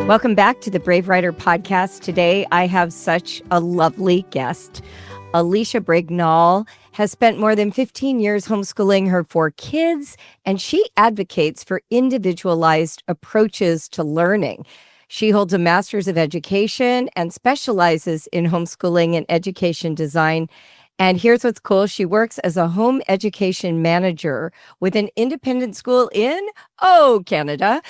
Welcome back to the Brave Writer podcast. Today, I have such a lovely guest. Alisha Brignall has spent more than 15 years homeschooling her 4 kids, and she advocates for individualized approaches to learning. She holds a master's of education and specializes in homeschooling and education design. And here's what's cool. She works as a home education manager with an independent school in, Canada.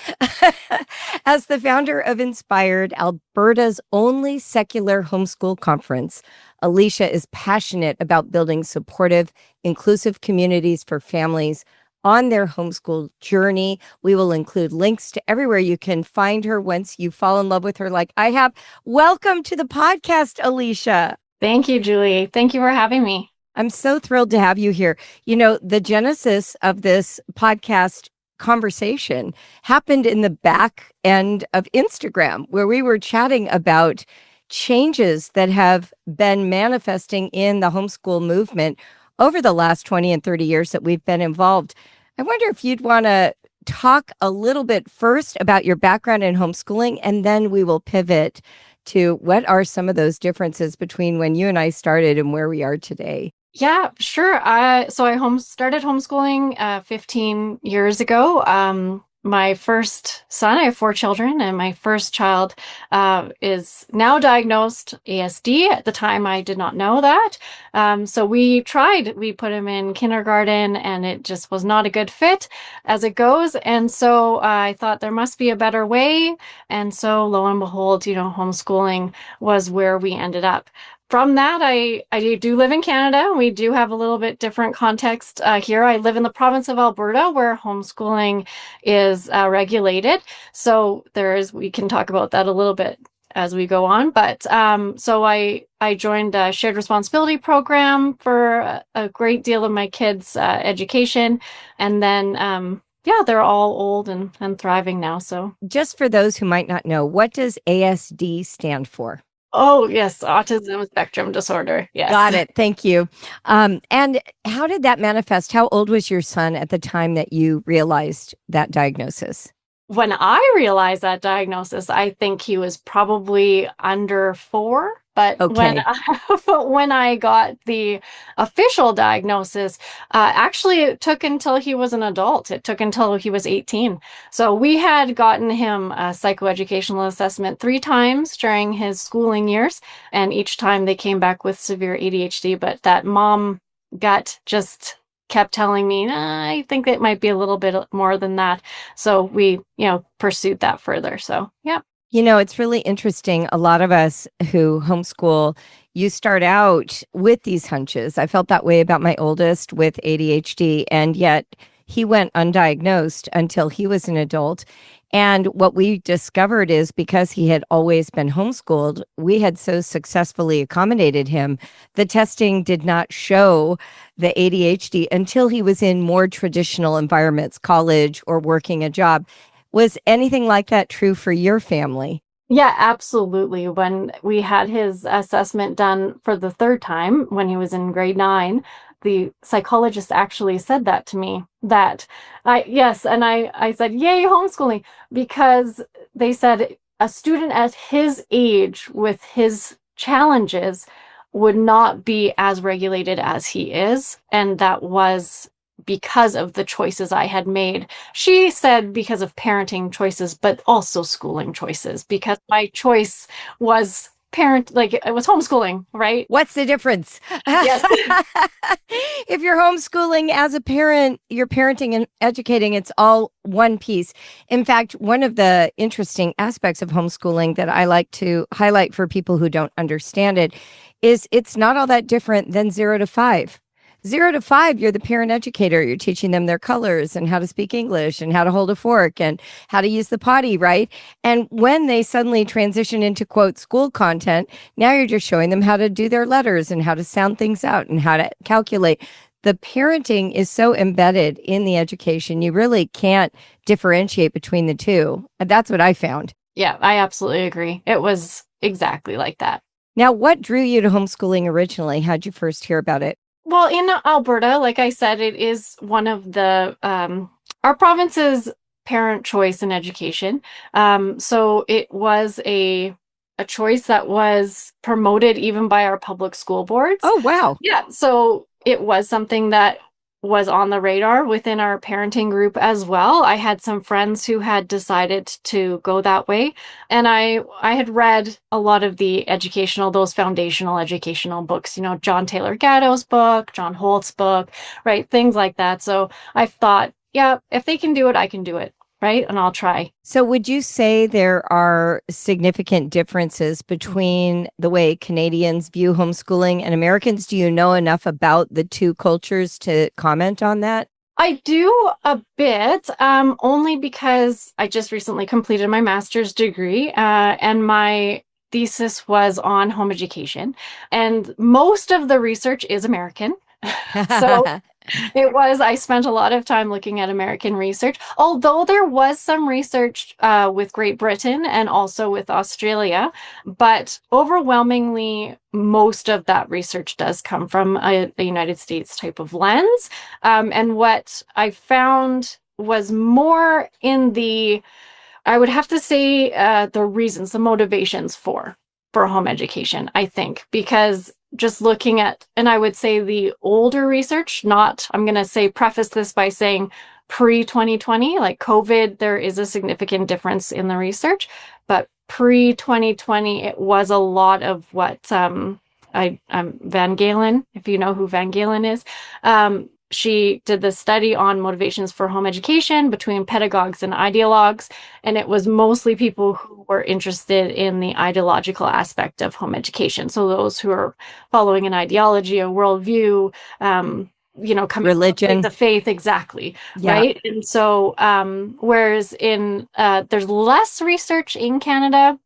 As the founder of Inspired, Alberta's only secular homeschool conference, Alisha is passionate about building supportive, inclusive communities for families on their homeschool journey. We will include links to everywhere you can find her once you fall in love with her like I have. Welcome to the podcast, Alisha. Thank you, Julie. Thank you for having me. I'm so thrilled to have you here. You know, the genesis of this podcast conversation happened in the back end of Instagram, where we were chatting about changes that have been manifesting in the homeschool movement over the last 20 and 30 years that we've been involved. I wonder if you'd want to talk a little bit first about your background in homeschooling, and then we will pivot to what are some of those differences between when you and I started and where we are today. Yeah, sure. So I started homeschooling 15 years ago. My first son, I have 4 children, and my first child is now diagnosed ASD. At the time, I did not know that. So we put him in kindergarten, and it just was not a good fit as it goes. And so I thought there must be a better way. And so lo and behold, homeschooling was where we ended up. From that, I do live in Canada. We do have a little bit different context here. I live in the province of Alberta, where homeschooling is regulated. So we can talk about that a little bit as we go on. But so I joined a shared responsibility program for a great deal of my kids' education. And then they're all old and thriving now. So just for those who might not know, what does ASD stand for? Oh, yes. Autism spectrum disorder. Yes. Got it. Thank you. And how did that manifest? How old was your son at the time that you realized that diagnosis? When I realized that diagnosis, I think he was probably under 4. But okay. when I got the official diagnosis, actually it took until he was an adult. It took until he was 18. So we had gotten him a psychoeducational assessment 3 times during his schooling years. And each time they came back with severe ADHD. But that mom gut just kept telling me, I think it might be a little bit more than that. So we, pursued that further. So, yeah. It's really interesting. A lot of us who homeschool, you start out with these hunches. I felt that way about my oldest with ADHD, and yet he went undiagnosed until he was an adult. And what we discovered is because he had always been homeschooled, we had so successfully accommodated him. The testing did not show the ADHD until he was in more traditional environments, college or working a job. Was anything like that true for your family? Yeah, absolutely. When we had his assessment done for the 3rd time, when he was in grade 9, the psychologist actually said that to me, that I said, yay, homeschooling, because they said a student at his age with his challenges would not be as regulated as he is. And that was because of the choices I had made. She said because of parenting choices, but also schooling choices, because my choice was it was homeschooling, right? What's the difference? Yes. If you're homeschooling as a parent, you're parenting and educating, it's all one piece. In fact, one of the interesting aspects of homeschooling that I like to highlight for people who don't understand it is it's not all that different than 0 to 5. 0 to 5, you're the parent educator. You're teaching them their colors and how to speak English and how to hold a fork and how to use the potty, right? And when they suddenly transition into, quote, school content, now you're just showing them how to do their letters and how to sound things out and how to calculate. The parenting is so embedded in the education, you really can't differentiate between the two. That's what I found. Yeah, I absolutely agree. It was exactly like that. Now, what drew you to homeschooling originally? How'd you first hear about it? Well, in Alberta, like I said, it is one of the, our provinces parent choice in education. So it was a choice that was promoted even by our public school boards. Oh, wow. Yeah, so it was something that was on the radar within our parenting group as well. I had some friends who had decided to go that way, and I had read a lot of the those foundational educational books, John Taylor Gatto's book, John Holt's book, right? Things like that. So I thought, yeah, if they can do it, I can do it, right? And I'll try. So would you say there are significant differences between the way Canadians view homeschooling and Americans? Do you know enough about the two cultures to comment on that? I do a bit, only because I just recently completed my master's degree, and my thesis was on home education, and most of the research is American. So I spent a lot of time looking at American research, although there was some research with Great Britain and also with Australia, but overwhelmingly, most of that research does come from a United States type of lens. And what I found was more in I would have to say, the reasons, the motivations for home education, I think, because just looking at, and I would say the older research, I'm going to say, preface this by saying pre-2020, like COVID, there is a significant difference in the research, but pre-2020, it was a lot of what Van Galen, if you know who Van Galen is, she did this study on motivations for home education between pedagogues and ideologues, and it was mostly people who were interested in the ideological aspect of home education. So those who are following an ideology, a worldview, coming Religion. from the faith, exactly, Yeah. right? And so, whereas there's less research in Canada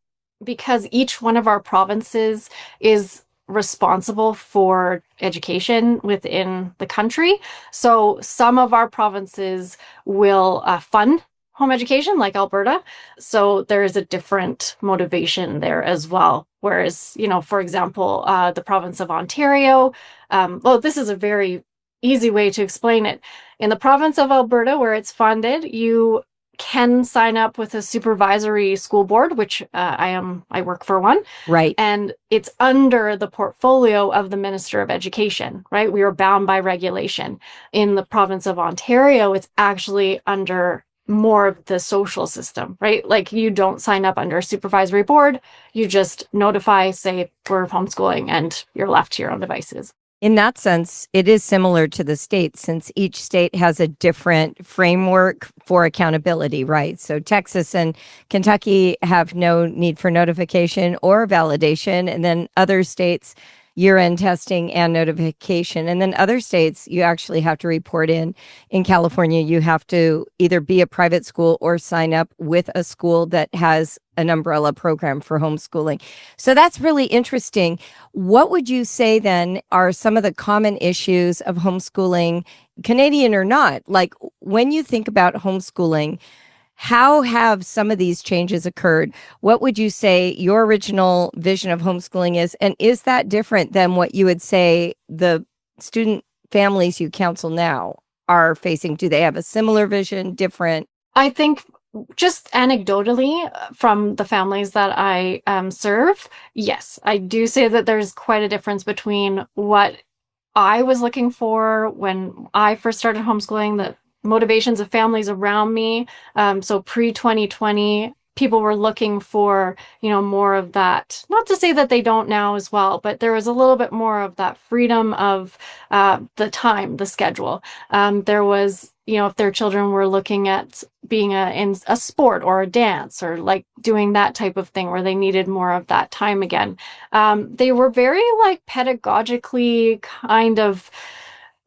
because each one of our provinces is responsible for education within the country. So some of our provinces will fund home education, like Alberta. So there is a different motivation there as well. Whereas, for example, the province of Ontario, this is a very easy way to explain it. In the province of Alberta, where it's funded, you can sign up with a supervisory school board, which I work for one. Right. And it's under the portfolio of the Minister of Education, right? We are bound by regulation. In the province of Ontario, it's actually under more of the social system, right? Like you don't sign up under a supervisory board. You just notify, say, we're homeschooling, and you're left to your own devices. In that sense, it is similar to the states since each state has a different framework for accountability, right? So Texas and Kentucky have no need for notification or validation. And then other states, year-end testing and notification. And then other states, you actually have to report in. In California, you have to either be a private school or sign up with a school that has an umbrella program for homeschooling. So that's really interesting. What would you say then are some of the common issues of homeschooling, Canadian or not? Like when you think about homeschooling, how have some of these changes occurred? What would you say your original vision of homeschooling is? And is that different than what you would say the student families you counsel now are facing? Do they have a similar vision, different? I think just anecdotally from the families that I serve, yes, I do say that there's quite a difference between what I was looking for when I first started homeschooling, the motivations of families around me. So pre-2020, people were looking for, more of that. Not to say that they don't now as well, but there was a little bit more of that freedom of the time, the schedule. There was, if their children were looking at being in a sport or a dance or like doing that type of thing where they needed more of that time again. They were very like pedagogically kind of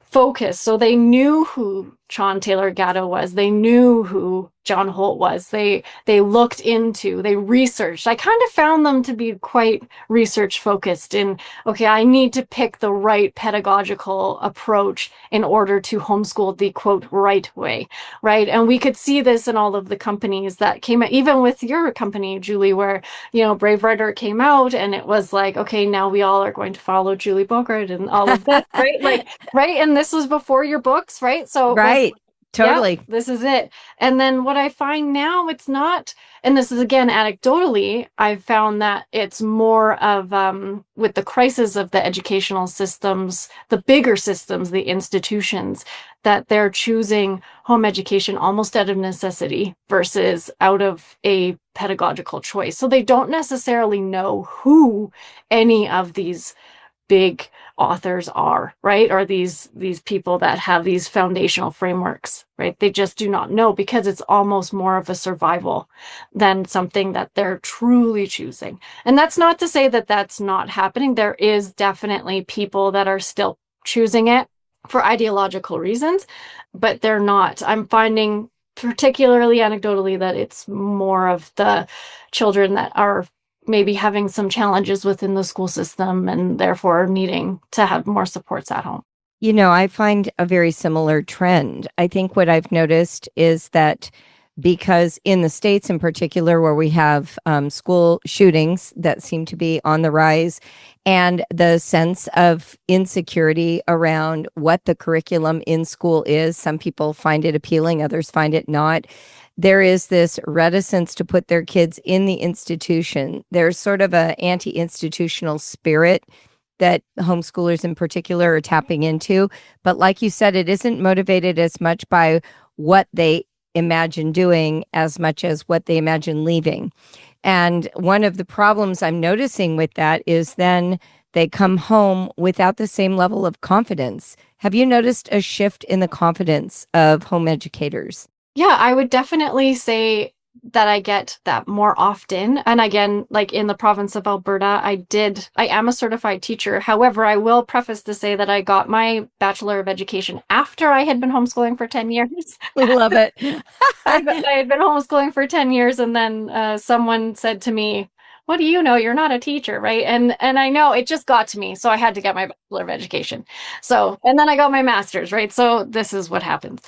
focused. So they knew who John Taylor Gatto was. They knew who John Holt was. They looked into, they researched. I kind of found them to be quite research focused in, okay, I need to pick the right pedagogical approach in order to homeschool the quote right way, right? And we could see this in all of the companies that came out, even with your company, Julie, where, Brave Writer came out and it was like, okay, now we all are going to follow Julie Bogart and all of that, right? Like, right. And this was before your books, right? So Right. Yep, Totally. this is it. And then what I find now, it's not, and this is again anecdotally, I've found that it's more of with the crisis of the educational systems, the bigger systems, the institutions, that they're choosing home education almost out of necessity versus out of a pedagogical choice. So they don't necessarily know who any of these big authors are, right? Or these people that have these foundational frameworks, right? They just do not know because it's almost more of a survival than something that they're truly choosing. And that's not to say that that's not happening. There is definitely people that are still choosing it for ideological reasons, but they're not. I'm finding particularly anecdotally that it's more of the children that are maybe having some challenges within the school system and therefore needing to have more supports at home. I find a very similar trend. I think what I've noticed is that because in the States in particular, where we have school shootings that seem to be on the rise, and the sense of insecurity around what the curriculum in school is, some people find it appealing, others find it not. There is this reticence to put their kids in the institution. There's sort of an anti-institutional spirit that homeschoolers in particular are tapping into. But like you said, it isn't motivated as much by what they imagine doing as much as what they imagine leaving. And one of the problems I'm noticing with that is then they come home without the same level of confidence. Have you noticed a shift in the confidence of home educators? Yeah, I would definitely say that I get that more often. And again, like in the province of Alberta, I am a certified teacher. However, I will preface to say that I got my Bachelor of Education after I had been homeschooling for 10 years. We love it. I had been homeschooling for 10 years, and then someone said to me, what do you know? You're not a teacher, right? And I know it just got to me. So I had to get my Bachelor of Education. So, and then I got my master's, right? So this is what happens.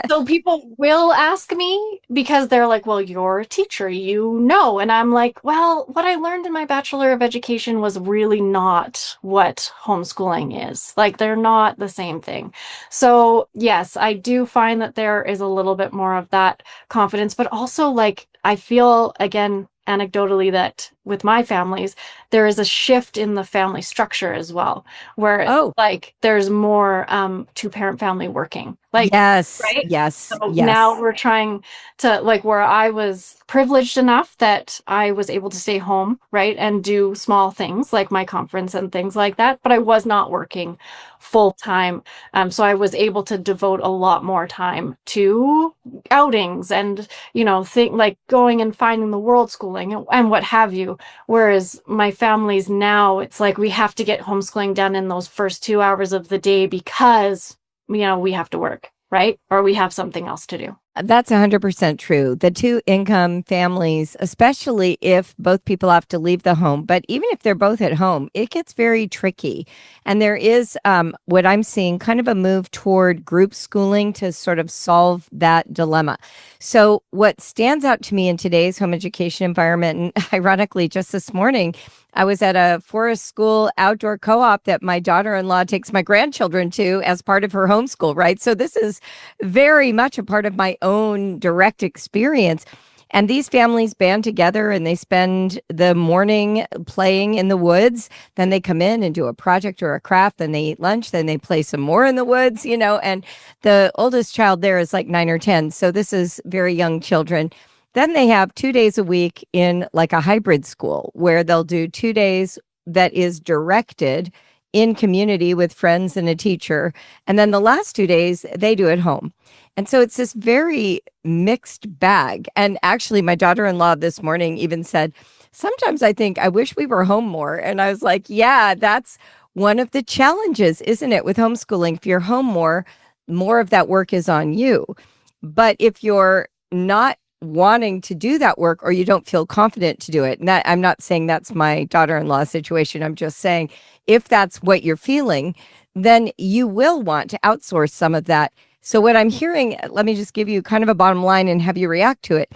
So people will ask me because they're like, well, you're a teacher, you know. And I'm like, well, what I learned in my Bachelor of Education was really not what homeschooling is. Like, they're not the same thing. So yes, I do find that there is a little bit more of that confidence, but also like, I feel again, anecdotally, that with my families, there is a shift in the family structure as well, where Oh, like there's more two-parent family working. Like, yes, right? yes, So now yes. we're trying to, like, where I was privileged enough that I was able to stay home, right, and do small things like my conference and things like that, but I was not working full time. So I was able to devote a lot more time to outings and, think like going and finding the world schooling and what have you. Whereas my family's now, it's like we have to get homeschooling done in those first 2 hours of the day because we have to work, right? Or we have something else to do. That's 100% true. The two income families, especially if both people have to leave the home, but even if they're both at home, it gets very tricky. And there is what I'm seeing kind of a move toward group schooling to sort of solve that dilemma. So, what stands out to me in today's home education environment, and ironically, just this morning, I was at a forest school outdoor co-op that my daughter-in-law takes my grandchildren to as part of her homeschool, right? So this is very much a part of my own direct experience. And these families band together and they spend the morning playing in the woods. Then they come in and do a project or a craft. Then they eat lunch. Then they play some more in the woods, and the oldest child there is like 9 or 10. So this is very young children. Then they have 2 days a week in like a hybrid school where they'll do 2 days that is directed in community with friends and a teacher. And then the last 2 days they do at home. And so it's this very mixed bag. And actually, my daughter-in-law this morning even said, sometimes I think I wish we were home more. And I was like, yeah, that's one of the challenges, isn't it, with homeschooling? If you're home more of that work is on you. But if you're not wanting to do that work or you don't feel confident to do it. And that, I'm not saying that's my daughter-in-law situation. I'm just saying if that's what you're feeling, then you will want to outsource some of that. So what I'm hearing, let me just give you kind of a bottom line and have you react to it,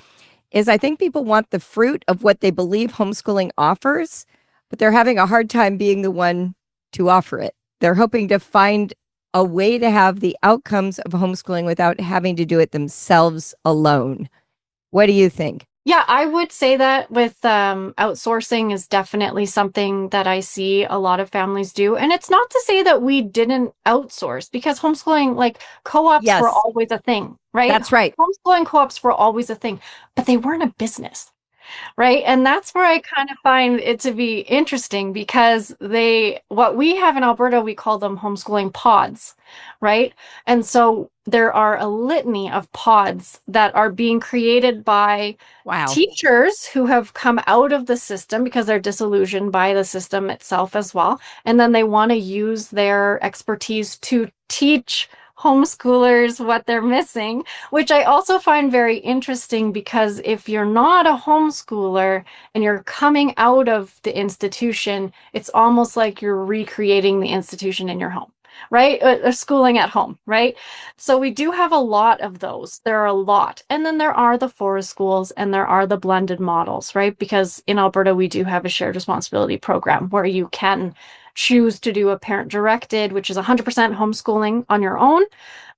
is I think people want the fruit of what they believe homeschooling offers, but they're having a hard time being the one to offer it. They're hoping to find a way to have the outcomes of homeschooling without having to do it themselves alone. What do you think? Yeah, I would say that with outsourcing is definitely something that I see a lot of families do. And it's not to say that we didn't outsource because homeschooling, like co-ops were Yes, always a thing, right? that's right. Homeschooling co-ops were always a thing, but they weren't a business. Right. And that's where I kind of find it to be interesting because what we have in Alberta, we call them homeschooling pods, right? And so there are a litany of pods that are being created by Wow. teachers who have come out of the system because they're disillusioned by the system itself as well. And then they want to use their expertise to teach homeschoolers what they're missing, which I also find very interesting because if you're not a homeschooler and you're coming out of the institution, it's almost like you're recreating the institution in your home, right? Or schooling at home, right? So we do have a lot of those. There are a lot. And then there are the forest schools and there are the blended models, right? Because in Alberta, we do have a shared responsibility program where you can choose to do a parent directed, which is 100% homeschooling on your own,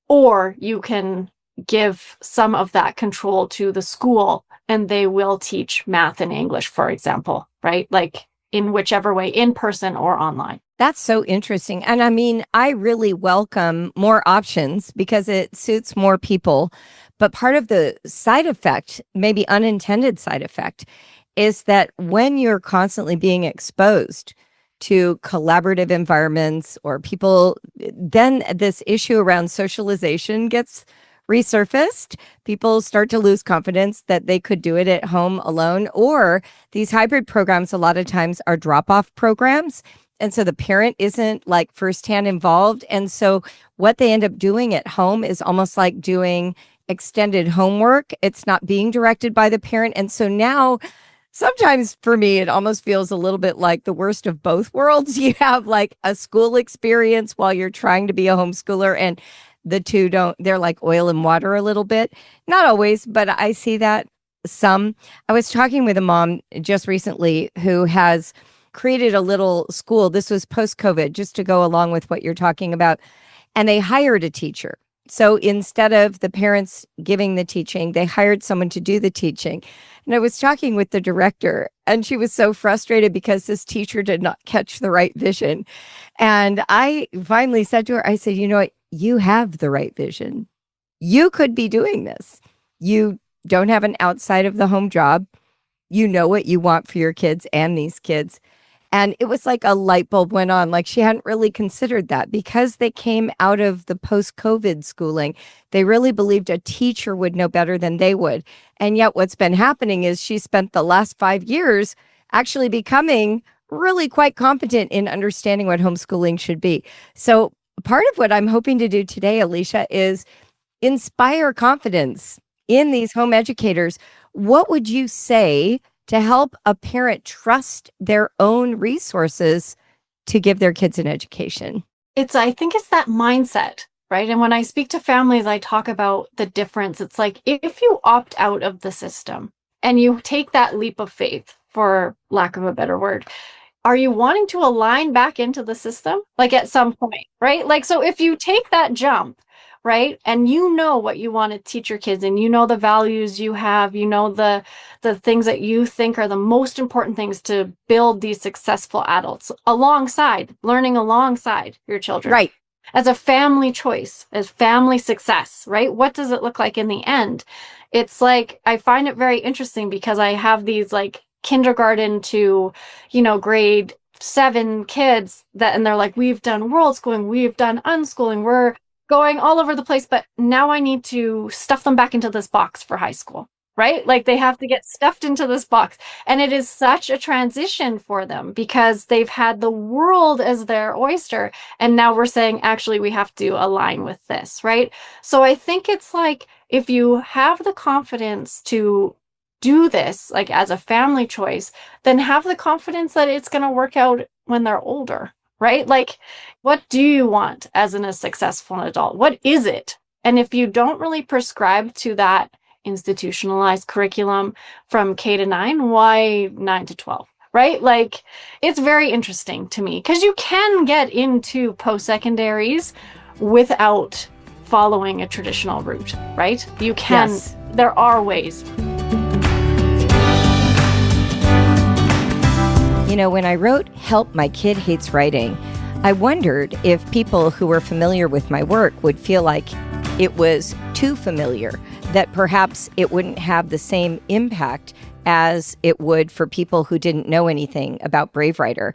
or you can give some of that control to the school and they will teach math and English, for example, right? Like in whichever way, in person or online. That's so interesting. And I mean, I really welcome more options because it suits more people. But part of the side effect, maybe unintended side effect, is that when you're constantly being exposed to collaborative environments or people, then this issue around socialization gets resurfaced. People start to lose confidence that they could do it at home alone, or these hybrid programs a lot of times are drop-off programs. And so the parent isn't like firsthand involved. And so what they end up doing at home is almost like doing extended homework. It's not being directed by the parent. And so now sometimes for me, it almost feels a little bit like the worst of both worlds. You have like a school experience while you're trying to be a homeschooler, and the two don't, they're like oil and water a little bit. Not always, but I see that some. I was talking with a mom just recently who has created a little school. This was post-COVID, just to go along with what you're talking about. And they hired a teacher. So instead of the parents giving the teaching, they hired someone to do the teaching. And I was talking with the director, and she was so frustrated because this teacher did not catch the right vision. And I finally said to her, I said, you know what? You have the right vision. You could be doing this. You don't have an outside of the home job. You know what you want for your kids and these kids. And it was like a light bulb went on. Like she hadn't really considered that because they came out of the post-COVID schooling. They really believed a teacher would know better than they would. And yet what's been happening is she spent the last 5 years actually becoming really quite competent in understanding what homeschooling should be. So part of what I'm hoping to do today, Alisha, is inspire confidence in these home educators. What would you say to help a parent trust their own resources to give their kids an education? I think it's that mindset, right? And when I speak to families, I talk about the difference. It's like if you opt out of the system and you take that leap of faith, for lack of a better word, are you wanting to align back into the system? Like at some point, right? Like, so if you take that jump, right, and you know what you want to teach your kids and you know the values you have, you know the things that you think are the most important things to build these successful adults alongside, learning alongside your children. Right. As a family choice, as family success, right? What does it look like in the end? It's like, I find it very interesting because I have these like kindergarten to, grade 7 kids and they're like, we've done world schooling, we've done unschooling, we're going all over the place, but now I need to stuff them back into this box for high school, right? Like they have to get stuffed into this box. And it is such a transition for them because they've had the world as their oyster. And now we're saying, actually, we have to align with this, right? So I think it's like, if you have the confidence to do this, like as a family choice, then have the confidence that it's going to work out when they're older, right? Like, what do you want as a successful adult? What is it? And if you don't really prescribe to that institutionalized curriculum from K to 9, why 9 to 12, right? Like, it's very interesting to me because you can get into post-secondaries without following a traditional route, right? You can, Yes. there are ways. You know, when I wrote Help My Kid Hates Writing, I wondered if people who were familiar with my work would feel like it was too familiar, that perhaps it wouldn't have the same impact as it would for people who didn't know anything about Brave Writer.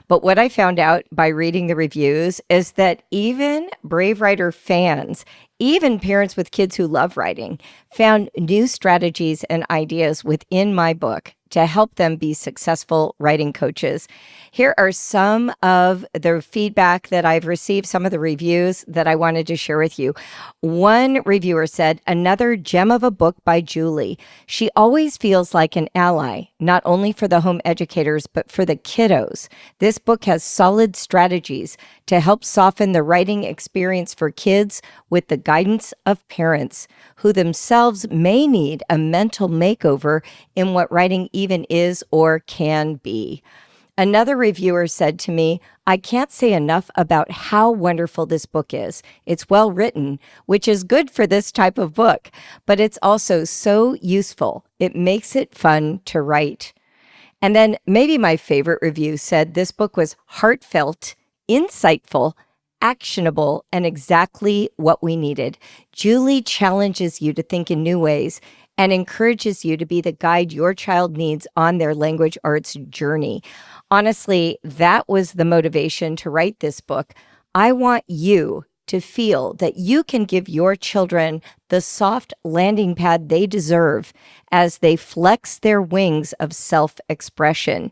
But what I found out by reading the reviews is that even Brave Writer fans, even parents with kids who love writing, found new strategies and ideas within my book to help them be successful writing coaches. Here are some of the feedback that I've received, some of the reviews that I wanted to share with you. One reviewer said, "Another gem of a book by Julie. She always feels like an ally, not only for the home educators, but for the kiddos. This book has solid strategies to help soften the writing experience for kids with the guidance of parents who themselves may need a mental makeover in what writing even is or can be." Another reviewer said to me, "I can't say enough about how wonderful this book is. It's well written, which is good for this type of book, but it's also so useful. It makes it fun to write." And then maybe my favorite review said this book was heartfelt, insightful, actionable, and exactly what we needed. Julie challenges you to think in new ways and encourages you to be the guide your child needs on their language arts journey. Honestly, that was the motivation to write this book. I want you to feel that you can give your children the soft landing pad they deserve as they flex their wings of self-expression.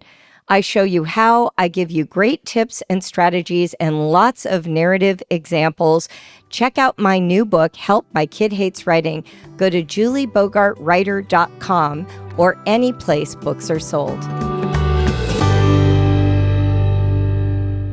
I show you how, I give you great tips and strategies and lots of narrative examples. Check out my new book, Help My Kid Hates Writing. Go to juliebogartwriter.com or any place books are sold.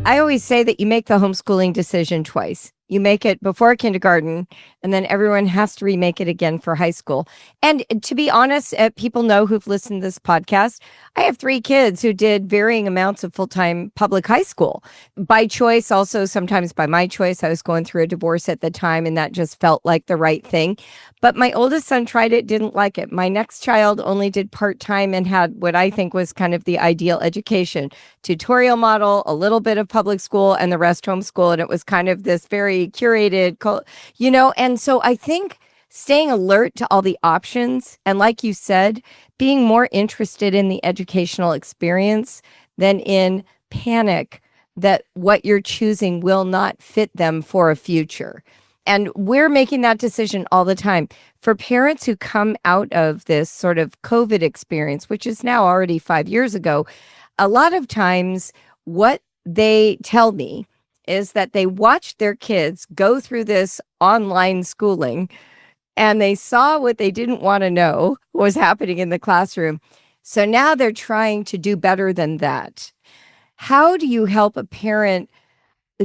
I always say that you make the homeschooling decision twice. You make it before kindergarten, and then everyone has to remake it again for high school. And to be honest, people know who've listened to this podcast, I have 3 kids who did varying amounts of full-time public high school. By choice, also sometimes by my choice. I was going through a divorce at the time, and that just felt like the right thing. But my oldest son tried it, didn't like it. My next child only did part-time and had what I think was kind of the ideal education. Tutorial model, a little bit of public school, and the rest homeschool. And it was kind of this very curated, and so I think staying alert to all the options and, like you said, being more interested in the educational experience than in panic that what you're choosing will not fit them for a future. And we're making that decision all the time. For parents who come out of this sort of COVID experience, which is now already 5 years ago, a lot of times what they tell me is that they watched their kids go through this online schooling and they saw what they didn't want to know was happening in the classroom. So now they're trying to do better than that. How do you help a parent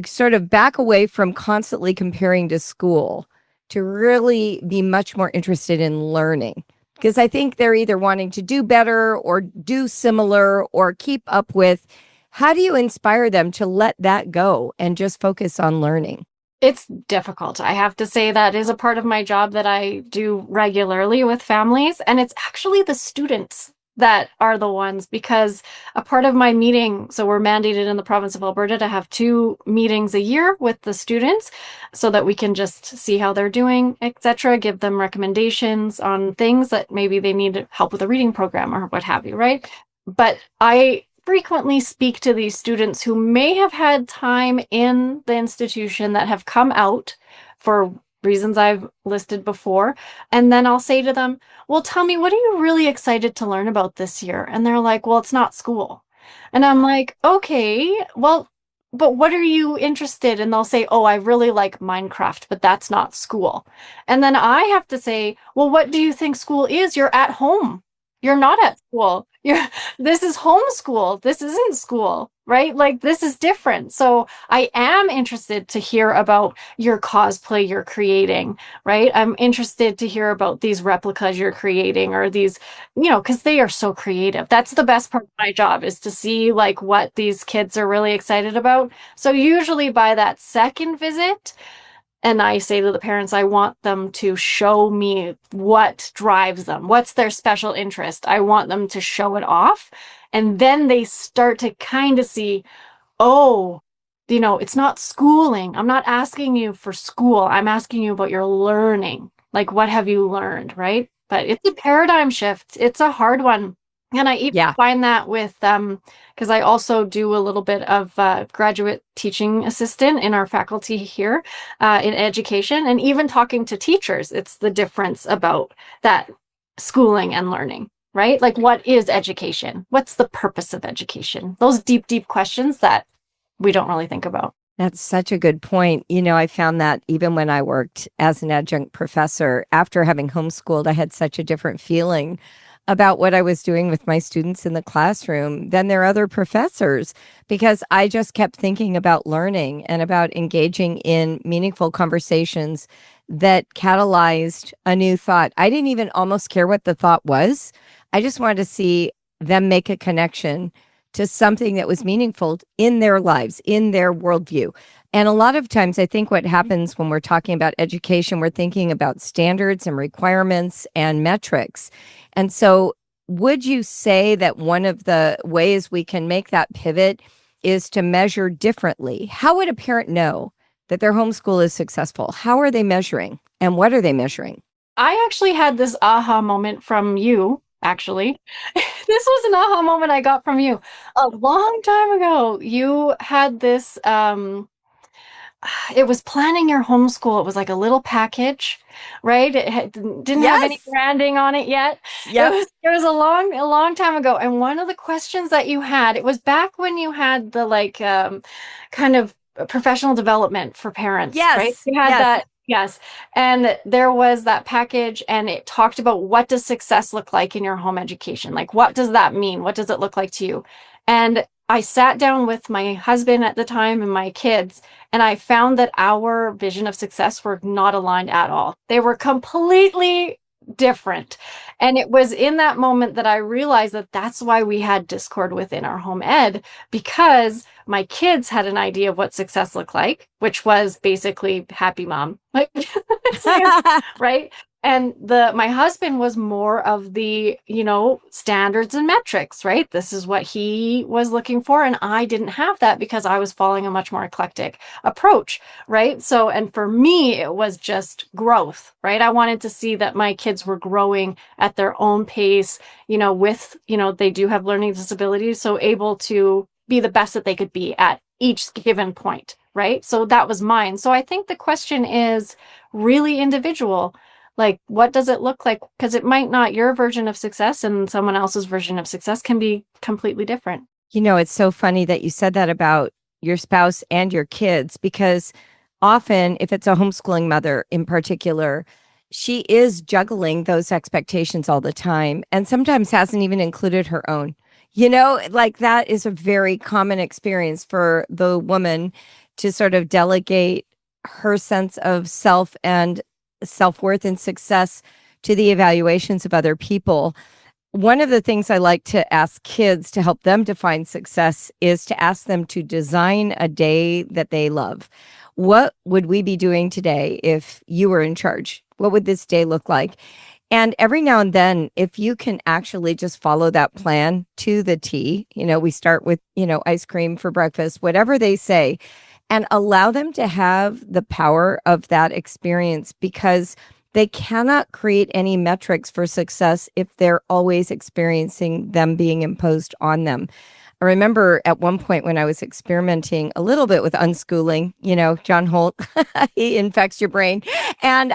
sort of back away from constantly comparing to school to really be much more interested in learning? Because I think they're either wanting to do better or do similar or keep up with. How do you inspire them to let that go and just focus on learning? It's difficult. I have to say that is a part of my job that I do regularly with families. And it's actually the students that are the ones, because a part of my meeting, so we're mandated in the province of Alberta to have 2 meetings a year with the students so that we can just see how they're doing, etc., give them recommendations on things that maybe they need help with a reading program or what have you, right? But I frequently speak to these students who may have had time in the institution that have come out for reasons I've listed before. And then I'll say to them, well, tell me, what are you really excited to learn about this year? And they're like, well, it's not school. And I'm like, okay, well, but what are you interested in? And they'll say, oh, I really like Minecraft, but that's not school. And then I have to say, well, what do you think school is? You're at home. You're not at school. This is homeschool. This isn't school, right? Like, this is different. So I am interested to hear about your cosplay you're creating, right? I'm interested to hear about these replicas you're creating, or these, because they are so creative. That's the best part of my job, is to see like what these kids are really excited about. So usually by that second visit, And I say to the parents, I want them to show me what drives them. What's their special interest? I want them to show it off. And then they start to kind of see, oh, it's not schooling. I'm not asking you for school. I'm asking you about your learning. Like, what have you learned, right? But it's a paradigm shift. It's a hard one. And I even Yeah. find that with, because I also do a little bit of graduate teaching assistant in our faculty here in education, and even talking to teachers, it's the difference about that schooling and learning, right? Like, what is education? What's the purpose of education? Those deep, deep questions that we don't really think about. That's such a good point. I found that even when I worked as an adjunct professor, after having homeschooled, I had such a different feeling about what I was doing with my students in the classroom than their other professors, because I just kept thinking about learning and about engaging in meaningful conversations that catalyzed a new thought. I didn't even almost care what the thought was. I just wanted to see them make a connection to something that was meaningful in their lives, in their worldview. And a lot of times, I think what happens when we're talking about education, we're thinking about standards and requirements and metrics. And so, would you say that one of the ways we can make that pivot is to measure differently? How would a parent know that their homeschool is successful? How are they measuring? And what are they measuring? I actually had this aha moment from you, actually. This was an aha moment I got from you a long time ago. You had this, it was planning your homeschool. It was like a little package, right? Didn't have any Yes. branding on it yet. Yep. It was a long time ago. And one of the questions that you had, it was back when you had the kind of professional development for parents, right? Yes. You had Yes. that. Yes. And there was that package, and it talked about what does success look like in your home education? Like, what does that mean? What does it look like to you? And I sat down with my husband at the time and my kids, and I found that our vision of success were not aligned at all. They were completely different. And it was in that moment that I realized that that's why we had discord within our home ed, because my kids had an idea of what success looked like, which was basically happy mom, right? And my husband was more of the, standards and metrics, right? This is what he was looking for. And I didn't have that because I was following a much more eclectic approach, right? So, and for me, it was just growth, right? I wanted to see that my kids were growing at their own pace, with, they do have learning disabilities, so able to be the best that they could be at each given point, right? So that was mine. So I think the question is really individual. Like, what does it look like? Because it might not, your version of success and someone else's version of success can be completely different. It's so funny that you said that about your spouse and your kids, because often, if it's a homeschooling mother in particular, she is juggling those expectations all the time and sometimes hasn't even included her own. Like that is a very common experience for the woman to sort of delegate her sense of self and self-worth and success to the evaluations of other people. One of the things I like to ask kids to help them define success is to ask them to design a day that they love. What would we be doing today if you were in charge? What would this day look like? And every now and then, if you can actually just follow that plan to the T, we start with, ice cream for breakfast, whatever they say, and allow them to have the power of that experience, because they cannot create any metrics for success if they're always experiencing them being imposed on them. I remember at one point when I was experimenting a little bit with unschooling, John Holt, he infects your brain. And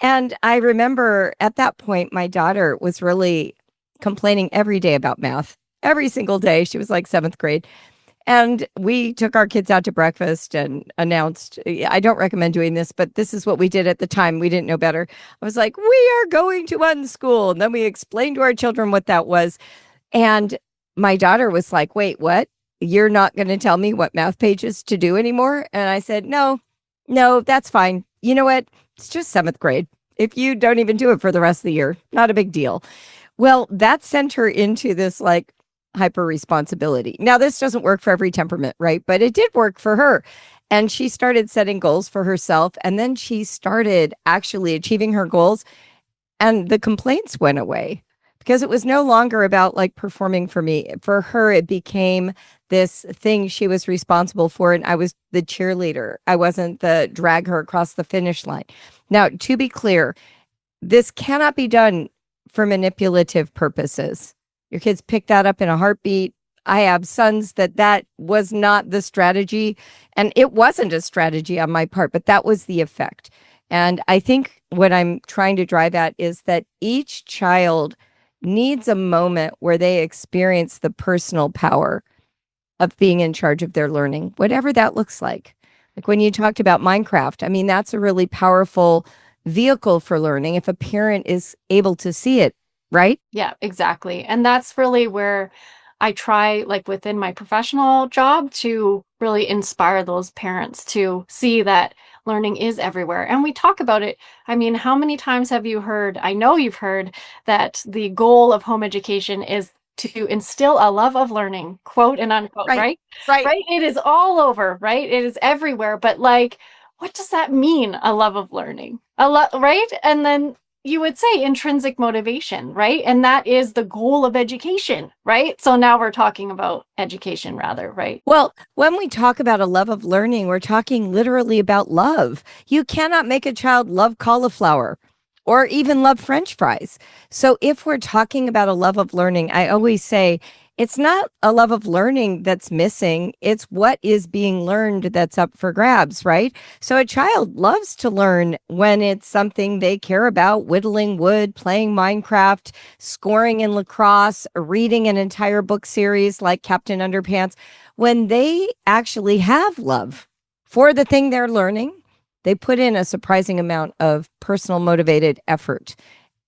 and I remember at that point, my daughter was really complaining every day about math. Every single day. She was like seventh grade. And we took our kids out to breakfast and announced, I don't recommend doing this, but this is what we did at the time. We didn't know better. I was like, we are going to unschool. And then we explained to our children what that was. And my daughter was like, wait, what? You're not going to tell me what math pages to do anymore? And I said, no, that's fine. You know what? It's just seventh grade. If you don't even do it for the rest of the year, not a big deal. Well, that sent her into this hyper responsibility. Now, this doesn't work for every temperament, right? But it did work for her. And she started setting goals for herself. And then she started actually achieving her goals. And the complaints went away because it was no longer about like performing for me. For her, it became this thing she was responsible for. And I was the cheerleader. I wasn't the drag her across the finish line. Now, to be clear, this cannot be done for manipulative purposes. Your kids pick that up in a heartbeat. I have sons that was not the strategy, and it wasn't a strategy on my part, but that was the effect. And I think what I'm trying to drive at is that each child needs a moment where they experience the personal power of being in charge of their learning, whatever that looks like. Like when you talked about Minecraft, I mean, that's a really powerful vehicle for learning if a parent is able to see it, right? Yeah, exactly. And that's really where I try, like within my professional job, to really inspire those parents to see that learning is everywhere. And we talk about it. I mean, how many times have you heard, I know you've heard, that the goal of home education is to instill a love of learning, quote and unquote, Right. right? Right. Right? It is all over, right? It is everywhere. But like, what does that mean? A love of learning, right? And then you would say intrinsic motivation, right? And that is the goal of education, right? So now we're talking about education rather, right? Well, when we talk about a love of learning, we're talking literally about love. You cannot make a child love cauliflower or even love French fries. So if we're talking about a love of learning, I always say it's not a love of learning that's missing. It's what is being learned that's up for grabs, right? So a child loves to learn when it's something they care about, whittling wood, playing Minecraft, scoring in lacrosse, reading an entire book series like Captain Underpants. When they actually have love for the thing they're learning, they put in a surprising amount of personal motivated effort.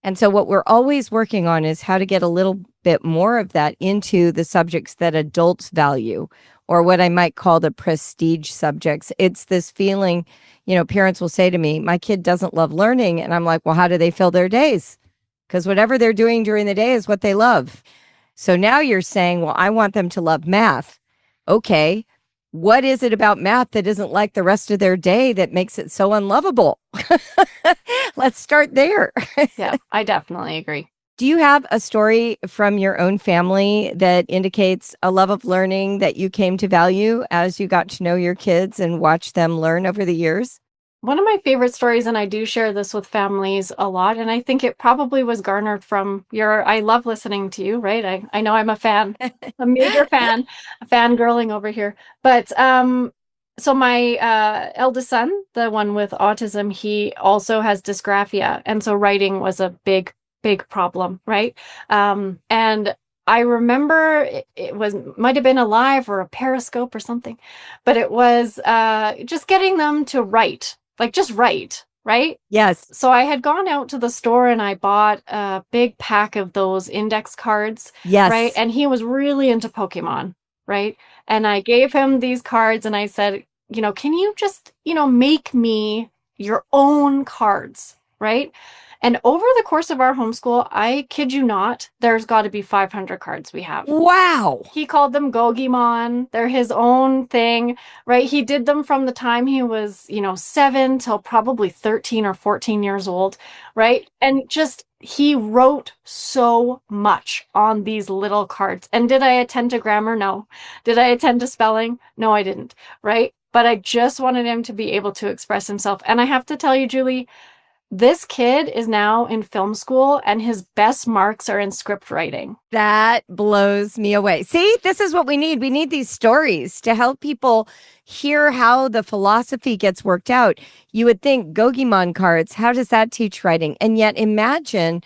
And so what we're always working on is how to get a little bit more of that into the subjects that adults value, or what I might call the prestige subjects. It's this feeling, parents will say to me, my kid doesn't love learning. And I'm like, well, how do they fill their days? Because whatever they're doing during the day is what they love. So now you're saying, well, I want them to love math. Okay. What is it about math that isn't like the rest of their day that makes it so unlovable? Let's start there. Yeah, I definitely agree. Do you have a story from your own family that indicates a love of learning that you came to value as you got to know your kids and watch them learn over the years? One of my favorite stories, and I do share this with families a lot, and I think it probably was garnered from I love listening to you, right? I know I'm a fan, a major fan, fangirling over here. But so my eldest son, the one with autism, he also has dysgraphia. And so writing was a big, big problem, right? And I remember it might have been a live or a Periscope or something, but it was just getting them to write. Like just write, right? Yes. So I had gone out to the store and I bought a big pack of those index cards, Yes. right? And he was really into Pokemon, right? And I gave him these cards and I said, can you just, make me your own cards, right? And over the course of our homeschool, I kid you not, there's got to be 500 cards we have. Wow. He called them Gogimon. They're his own thing, right? He did them from the time he was, 7 till probably 13 or 14 years old, right? And just, he wrote so much on these little cards. And did I attend to grammar? No. Did I attend to spelling? No, I didn't, right? But I just wanted him to be able to express himself. And I have to tell you, Julie, this kid is now in film school and his best marks are in script writing. That blows me away. See, this is what we need. We need these stories to help people hear how the philosophy gets worked out. You would think Gogimon cards, how does that teach writing? And yet imagine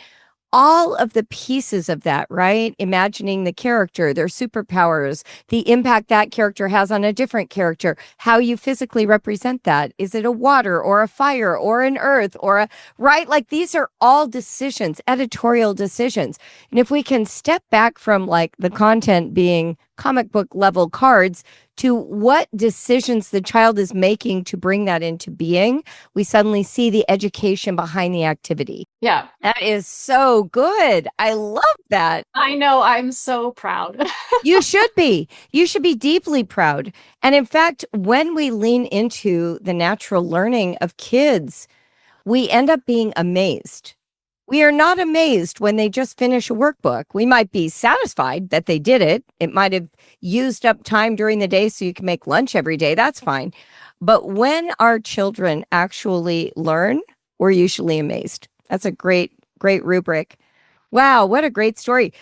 all of the pieces of that, right? Imagining the character, their superpowers, the impact that character has on a different character, how you physically represent that. Is it a water or a fire or an earth right? Like these are all decisions, editorial decisions. And if we can step back from like the content being comic book level cards to what decisions the child is making to bring that into being, we suddenly see the education behind the activity. Yeah. That is so good. I love that. I know. I'm so proud. You should be. You should be deeply proud. And in fact, when we lean into the natural learning of kids, we end up being amazed. We are not amazed when they just finish a workbook. We might be satisfied that they did it. It might have used up time during the day so you can make lunch every day. That's fine. But when our children actually learn, we're usually amazed. That's a great, great rubric. Wow, what a great story.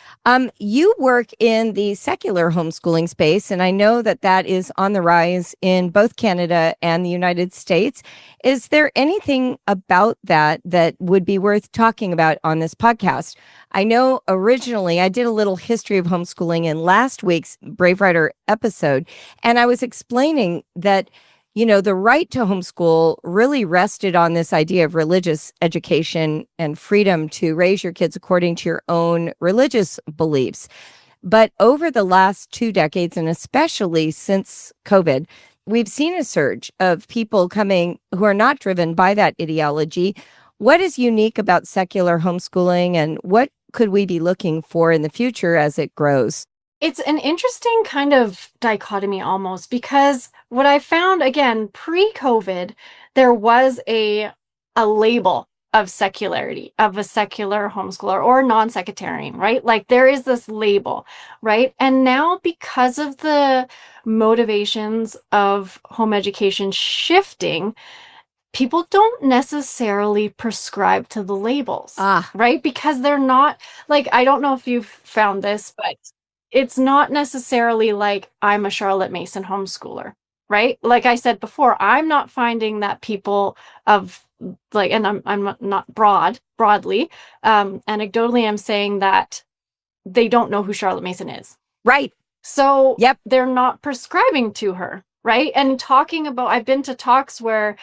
You work in the secular homeschooling space, and I know that that is on the rise in both Canada and the United States. Is there anything about that that would be worth talking about on this podcast? I know originally I did a little history of homeschooling in last week's Brave Writer episode, and I was explaining that the right to homeschool really rested on this idea of religious education and freedom to raise your kids according to your own religious beliefs. But over the last 2 decades, and especially since COVID, we've seen a surge of people coming who are not driven by that ideology. What is unique about secular homeschooling, and what could we be looking for in the future as it grows? It's an interesting kind of dichotomy almost, because what I found, again, pre-COVID, there was a label of secularity, of a secular homeschooler or non-sectarian, right? Like there is this label, right? And now because of the motivations of home education shifting, people don't necessarily prescribe to the labels, right? Because they're not, like, I don't know if you've found this, but it's not necessarily like I'm a Charlotte Mason homeschooler, right? Like I said before, I'm not finding that people of like, and I'm not broadly, anecdotally, I'm saying that they don't know who Charlotte Mason is. Right. So they're not prescribing to her, right? And talking about, I've been to talks where,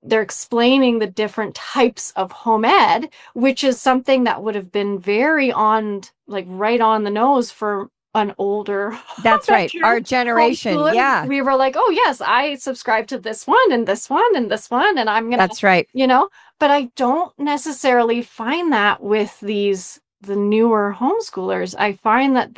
they're explaining the different types of home ed, which is something that would have been very right on the nose for an older. That's right. Our generation. Yeah. We were like, oh yes, I subscribe to this one and this one and this one. And I'm going to, that's right. But I don't necessarily find that with the newer homeschoolers. I find that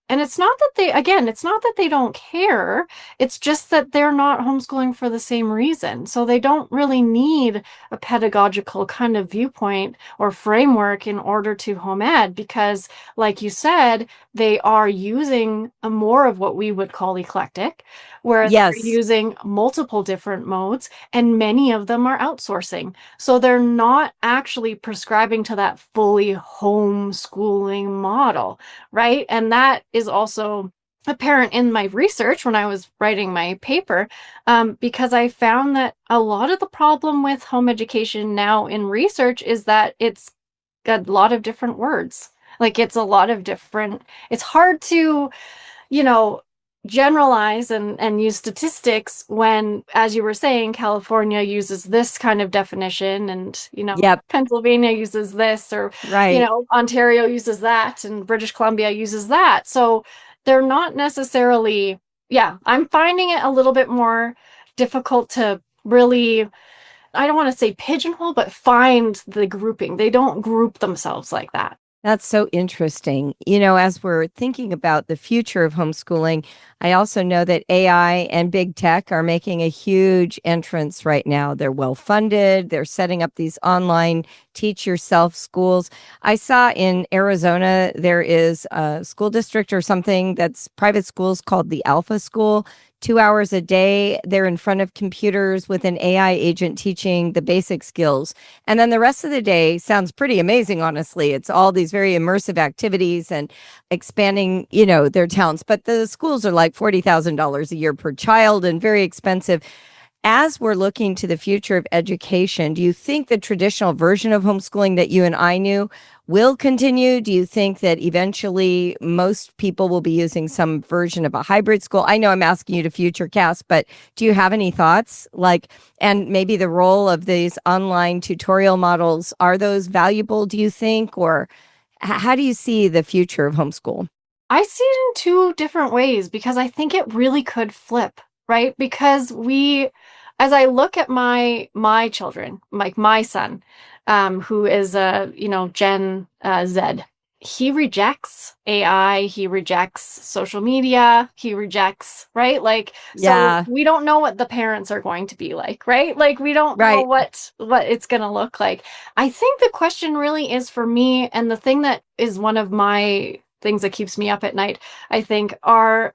and it's not that they don't care. It's just that they're not homeschooling for the same reason. So they don't really need a pedagogical kind of viewpoint or framework in order to home ed, because like you said, they are using more of what we would call eclectic, where they're using multiple different modes, and many of them are outsourcing. So they're not actually prescribing to that fully homeschooling model, right? And that is also apparent in my research when I was writing my paper, because I found that a lot of the problem with home education now in research is that it's a lot of different words. Like it's hard to, generalize and use statistics when, as you were saying, California uses this kind of definition, and Pennsylvania uses this, or Ontario uses that, and British Columbia uses that. So they're not necessarily, I'm finding it a little bit more difficult to really, I don't want to say pigeonhole, but find the grouping. They don't group themselves like that. That's so interesting. As we're thinking about the future of homeschooling, I also know that AI and big tech are making a huge entrance right now. They're well funded. They're setting up these online teach yourself schools. I saw in Arizona, there is a school district or something that's private schools called the Alpha School. 2 hours a day, they're in front of computers with an AI agent teaching the basic skills. And then the rest of the day sounds pretty amazing, honestly. It's all these very immersive activities and expanding, their talents. But the schools are like $40,000 a year per child and very expensive. As we're looking to the future of education, do you think the traditional version of homeschooling that you and I knew will continue? Do you think that eventually most people will be using some version of a hybrid school? I know I'm asking you to future cast, but do you have any thoughts? And maybe the role of these online tutorial models, are those valuable, do you think? Or how do you see the future of homeschool? I see it in two different ways because I think it really could flip, right? Because as I look at my children, like my son, who is Gen Z, he rejects AI, he rejects social media, he rejects, right? Like, so Yeah, we don't know what the parents are going to be like, right? Like, we don't know right. what it's going to look like. I think the question really is for me, and the thing that is one of my things that keeps me up at night, I think, are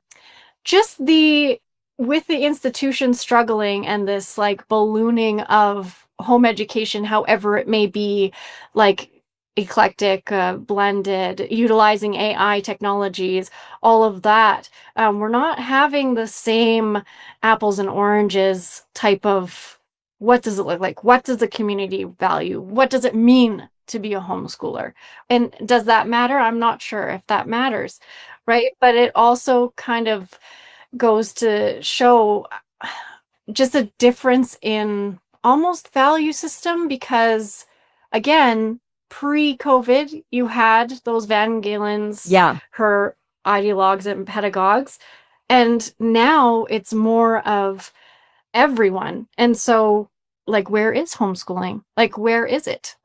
just with the institution struggling and this like ballooning of home education, however it may be, like eclectic, blended, utilizing AI technologies, all of that. We're not having the same apples and oranges type of what does it look like? What does the community value? What does it mean to be a homeschooler? And does that matter? I'm not sure if that matters, right? But it also kind of goes to show just a difference in almost value system because, again, pre-COVID, you had those Van Galens, Yeah. her ideologues and pedagogues, and now it's more of everyone. And so, like, where is homeschooling? Like, where is it?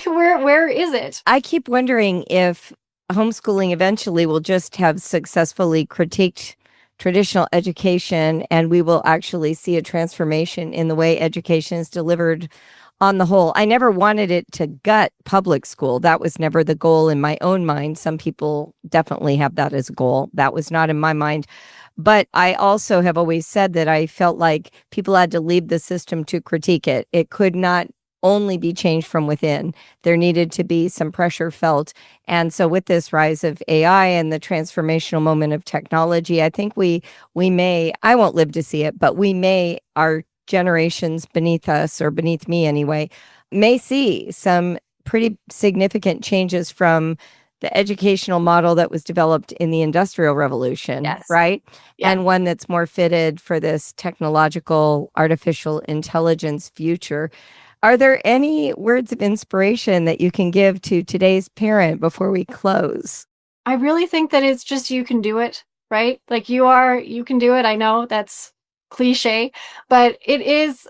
Where is it? I keep wondering if homeschooling eventually will just have successfully critiqued traditional education and we will actually see a transformation in the way education is delivered on the whole. I never wanted it to gut public school. That was never the goal in my own mind. Some people definitely have that as a goal. That was not in my mind. But I also have always said that I felt like people had to leave the system to critique it. It could not only be changed from within. There needed to be some pressure felt. And so with this rise of AI and the transformational moment of technology, I think we may, I won't live to see it, but we may, our generations beneath us, or beneath me anyway, may see some pretty significant changes from the educational model that was developed in the Industrial Revolution, Yes. right? Yeah. And one that's more fitted for this technological artificial intelligence future. Are there any words of inspiration that you can give to today's parent before we close? I really think that it's just you can do it, right? Like you can do it. I know that's cliche, but it is.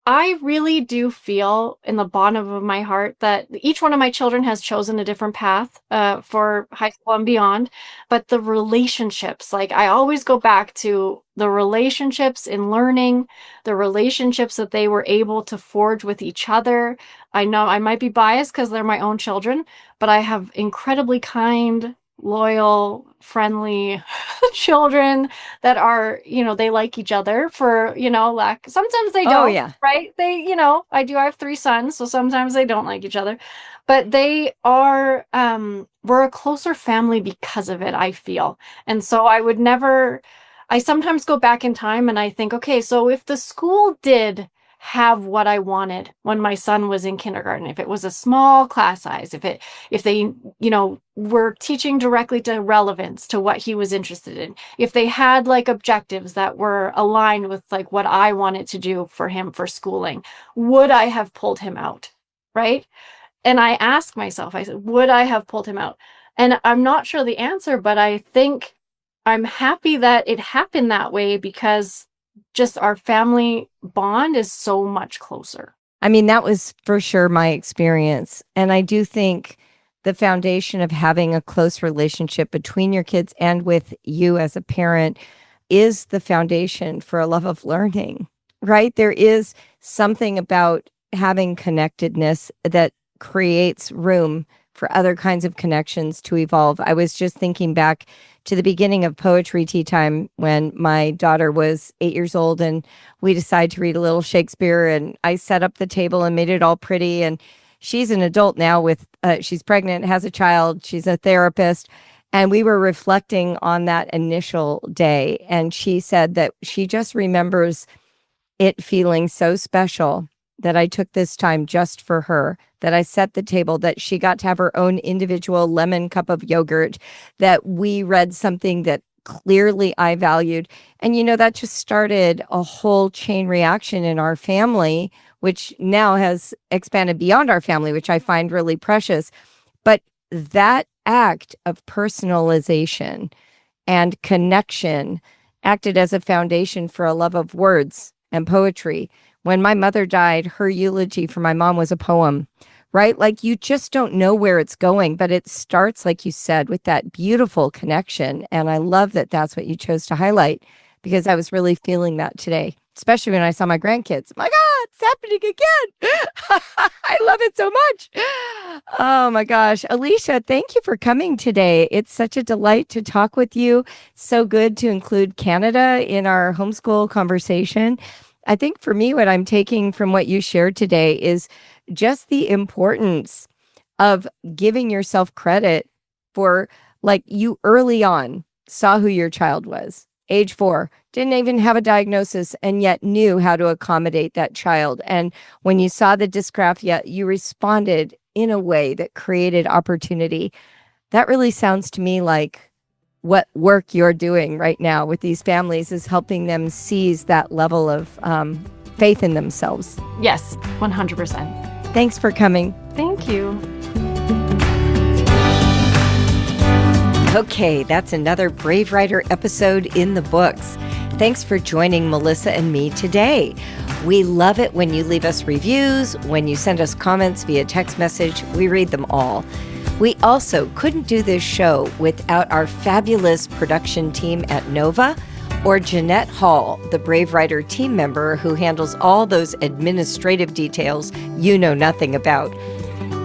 I really do feel in the bottom of my heart that each one of my children has chosen a different path for high school and beyond. But the relationships, like I always go back to the relationships in learning, the relationships that they were able to forge with each other. I know I might be biased because they're my own children, but I have incredibly kind, loyal, friendly children that are, they like each other for, lack. Sometimes they Oh, don't, yeah. right? I have 3 sons, so sometimes they don't like each other, but they are, we're a closer family because of it, I feel. And so I sometimes go back in time and I think, okay, so if the school did have what I wanted when my son was in kindergarten, if it was a small class size, if they, were teaching directly to relevance to what he was interested in, if they had like objectives that were aligned with like what I wanted to do for him for schooling, would I have pulled him out? Right. And I asked myself, I said, would I have pulled him out? And I'm not sure the answer, but I think I'm happy that it happened that way because just our family bond is so much closer. I mean, that was for sure my experience. And I do think the foundation of having a close relationship between your kids and with you as a parent is the foundation for a love of learning, right? There is something about having connectedness that creates room for other kinds of connections to evolve. I was just thinking back to the beginning of poetry tea time when my daughter was 8 years old and we decided to read a little Shakespeare, and I set up the table and made it all pretty. And she's an adult now with, she's pregnant, has a child, she's a therapist. And we were reflecting on that initial day. And she said that she just remembers it feeling so special that I took this time just for her, that I set the table, that she got to have her own individual lemon cup of yogurt, that we read something that clearly I valued. And, that just started a whole chain reaction in our family, which now has expanded beyond our family, which I find really precious. But that act of personalization and connection acted as a foundation for a love of words and poetry. When my mother died, her eulogy for my mom was a poem, right? Like you just don't know where it's going, but it starts, like you said, with that beautiful connection. And I love that that's what you chose to highlight, because I was really feeling that today, especially when I saw my grandkids. My God, it's happening again. I love it so much. Oh my gosh. Alisha, thank you for coming today. It's such a delight to talk with you. So good to include Canada in our homeschool conversation. I think for me, what I'm taking from what you shared today is just the importance of giving yourself credit for, like, you early on saw who your child was. Age 4, didn't even have a diagnosis and yet knew how to accommodate that child. And when you saw the dysgraphia, you responded in a way that created opportunity. That really sounds to me like what work you're doing right now with these families is helping them seize that level of faith in themselves. Yes, 100%. Thanks for coming. Thank you. Okay, that's another Brave Writer episode in the books. Thanks for joining Melissa and me today. We love it when you leave us reviews, when you send us comments via text message. We read them all. We also couldn't do this show without our fabulous production team at Nova, or Jeanette Hall, the Brave Writer team member who handles all those administrative details you know nothing about.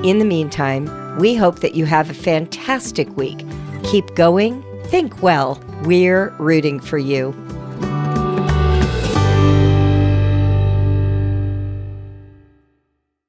In the meantime, we hope that you have a fantastic week. Keep going, think well. We're rooting for you.